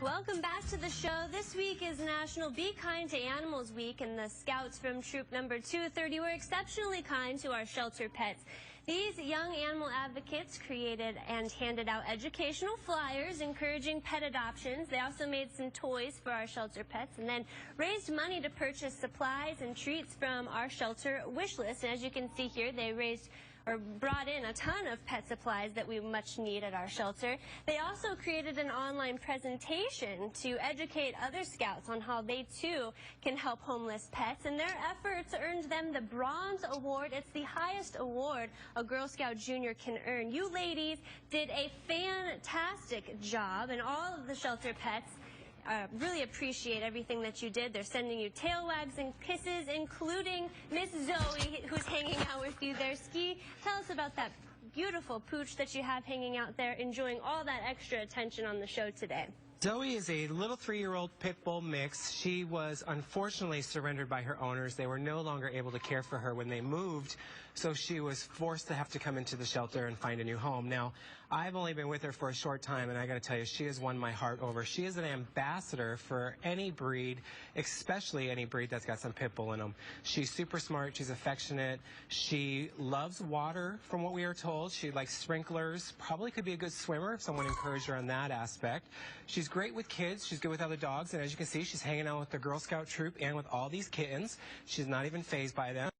Welcome back to the show. This week is National Be Kind to Animals Week, and the Scouts from Troop Number 230 were exceptionally kind to our shelter pets. These young animal advocates created and handed out educational flyers encouraging pet adoptions. They also made some toys for our shelter pets and then raised money to purchase supplies and treats from our shelter wish list. And as you can see here, they brought in a ton of pet supplies that we much need at our shelter. They also created an online presentation to educate other scouts on how they too can help homeless pets, and their efforts earned them the Bronze Award. It's the highest award a Girl Scout Junior can earn. You ladies did a fantastic job, and all of the shelter pets really appreciate everything that you did. They're sending you tail wags and kisses, including Miss Zoe, who's hanging out with you there. Ski, tell us about that beautiful pooch that you have hanging out there, enjoying all that extra attention on the show today. Zoe is a little 3-year-old pit bull mix. She was unfortunately surrendered by her owners. They were no longer able to care for her when they moved, so she was forced to have to come into the shelter and find a new home. Now, I've only been with her for a short time, and I got to tell you, she has won my heart over. She is an ambassador for any breed, especially any breed that's got some pit bull in them. She's super smart. She's affectionate. She loves water, from what we are told. She likes sprinklers. Probably could be a good swimmer if someone encouraged her on that aspect. She's great with kids. She's good with other dogs. And as you can see, she's hanging out with the Girl Scout troop and with all these kittens. She's not even fazed by them.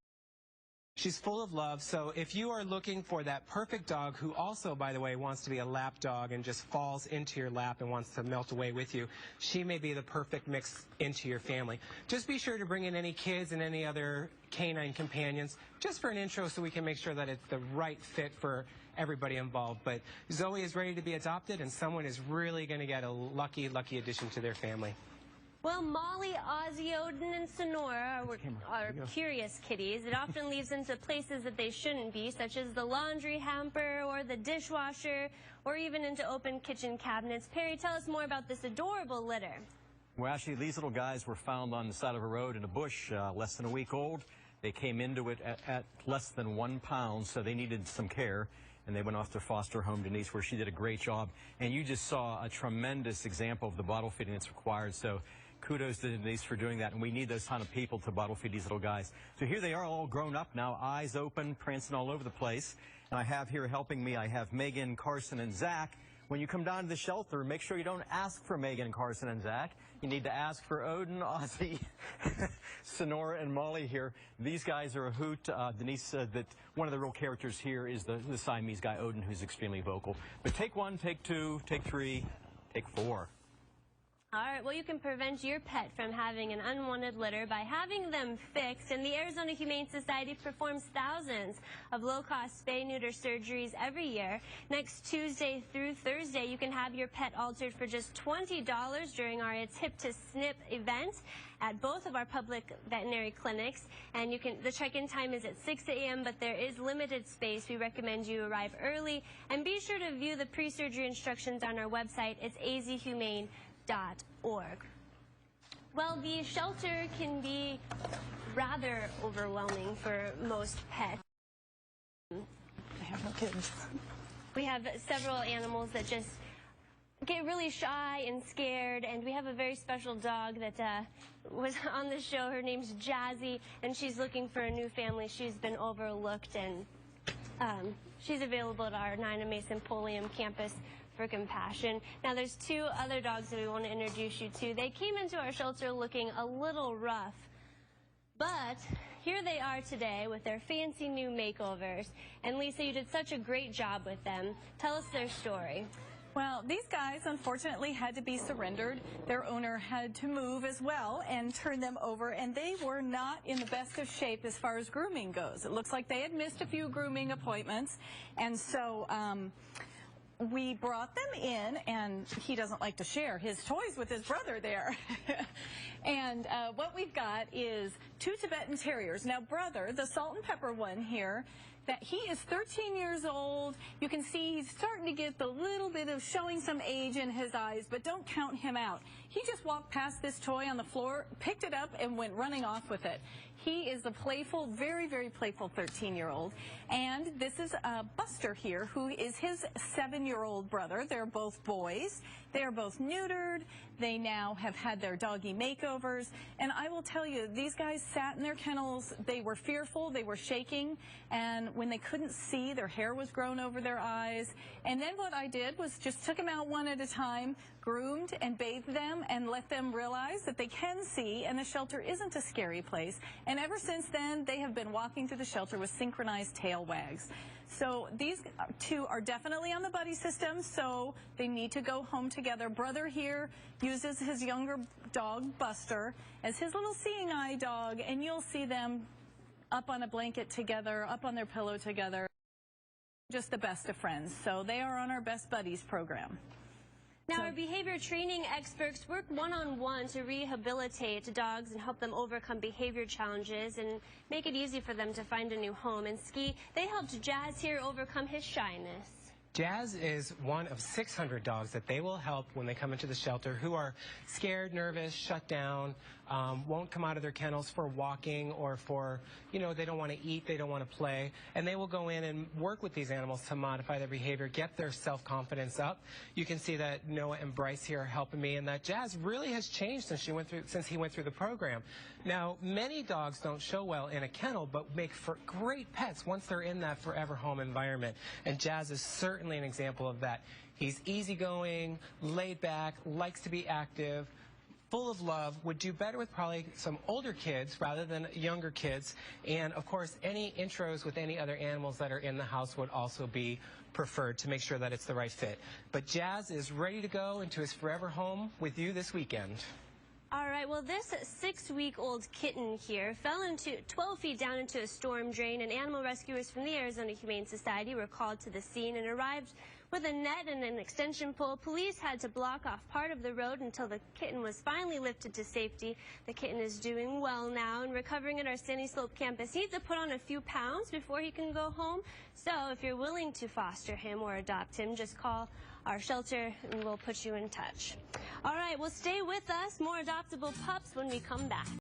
She's full of love, so if you are looking for that perfect dog who also, by the way, wants to be a lap dog and just falls into your lap and wants to melt away with you, she may be the perfect mix into your family. Just be sure to bring in any kids and any other canine companions just for an intro so we can make sure that it's the right fit for everybody involved. But Zoe is ready to be adopted, and someone is really going to get a lucky addition to their family. Well, Molly, Ozzie, Oden, and Sonora are curious kitties. It often leaves them to places that they shouldn't be, such as the laundry hamper or the dishwasher, or even into open kitchen cabinets. Perry, tell us more about this adorable litter. Well, actually, these little guys were found on the side of a road in a bush, less than a week old. They came into it at less than 1 pound, so they needed some care. And they went off to foster home Denise, where she did a great job. And you just saw a tremendous example of the bottle feeding that's required. So kudos to Denise for doing that, and we need those kind of people to bottle feed these little guys. So here they are, all grown up now, eyes open, prancing all over the place. And I have here helping me, I have Megan, Carson, and Zach. When you come down to the shelter, make sure you don't ask for Megan, Carson, and Zach. You need to ask for Oden, Ozzie, Sonora, and Molly here. These guys are a hoot. Denise said that one of the real characters here is the Siamese guy, Oden, who's extremely vocal. But take 1, take 2, take 3, take 4. All right, well, you can prevent your pet from having an unwanted litter by having them fixed, and the Arizona Humane Society performs thousands of low-cost spay-neuter surgeries every year. Next Tuesday through Thursday, you can have your pet altered for just $20 during our It's Hip to Snip event at both of our public veterinary clinics, and the check-in time is at 6 a.m., but there is limited space. We recommend you arrive early, and be sure to view the pre-surgery instructions on our website. It's azhumane.org. Well, the shelter can be rather overwhelming for most pets. I have no kids. We have several animals that just get really shy and scared, and we have a very special dog that was on the show. Her name's Jazzy, and she's looking for a new family. She's been overlooked, and she's available at our Nina Mason Polium campus for compassion. Now, there's 2 other dogs that we want to introduce you to. They came into our shelter looking a little rough, but here they are today with their fancy new makeovers. And Lisa, you did such a great job with them. Tell us their story. Well, these guys unfortunately had to be surrendered. Their owner had to move as well and turn them over, and they were not in the best of shape as far as grooming goes. It looks like they had missed a few grooming appointments, and so we brought them in, and he doesn't like to share his toys with his brother there. And what we've got is 2 Tibetan Terriers. Now, brother, the salt and pepper one here, that he is 13 years old. You can see he's starting to get the little bit of showing some age in his eyes, but don't count him out. He just walked past this toy on the floor, picked it up, and went running off with it. He is a playful, very, very playful 13-year-old. And this is Buster here, who is his 7-year-old brother. They're both boys. They are both neutered. They now have had their doggy makeovers. And I will tell you, these guys sat in their kennels. They were fearful. They were shaking. And when they couldn't see, their hair was grown over their eyes. And then what I did was just took them out one at a time, groomed and bathed them, and let them realize that they can see, and the shelter isn't a scary place. And ever since then, they have been walking through the shelter with synchronized tail wags. So these two are definitely on the buddy system, so they need to go home together. Brother here uses his younger dog, Buster, as his little seeing eye dog, and you'll see them up on a blanket together, up on their pillow together, just the best of friends. So they are on our Best Buddies program. Now, our behavior training experts work one-on-one to rehabilitate dogs and help them overcome behavior challenges and make it easy for them to find a new home. And Ski, they helped Jazz here overcome his shyness. Jazz is one of 600 dogs that they will help when they come into the shelter who are scared, nervous, shut down, won't come out of their kennels for walking or for, they don't want to eat, they don't want to play. And they will go in and work with these animals to modify their behavior, get their self-confidence up. You can see that Noah and Bryce here are helping me, and that Jazz really has changed since he went through the program. Now, many dogs don't show well in a kennel, but make for great pets once they're in that forever home environment. And Jazz is certainly an example of that. He's easygoing, laid back, likes to be active, full of love, would do better with probably some older kids rather than younger kids. And of course, any intros with any other animals that are in the house would also be preferred to make sure that it's the right fit. But Jazz is ready to go into his forever home with you this weekend. All right, well, this 6-week-old kitten here fell into 12 feet down into a storm drain, and animal rescuers from the Arizona Humane Society were called to the scene and arrived with a net and an extension pole. Police had to block off part of the road until the kitten was finally lifted to safety. The kitten is doing well now and recovering at our Sandy Slope campus. He needs to put on a few pounds before he can go home. So if you're willing to foster him or adopt him, just call our shelter and we'll put you in touch. All right, well, stay with us. More adoptable pups when we come back.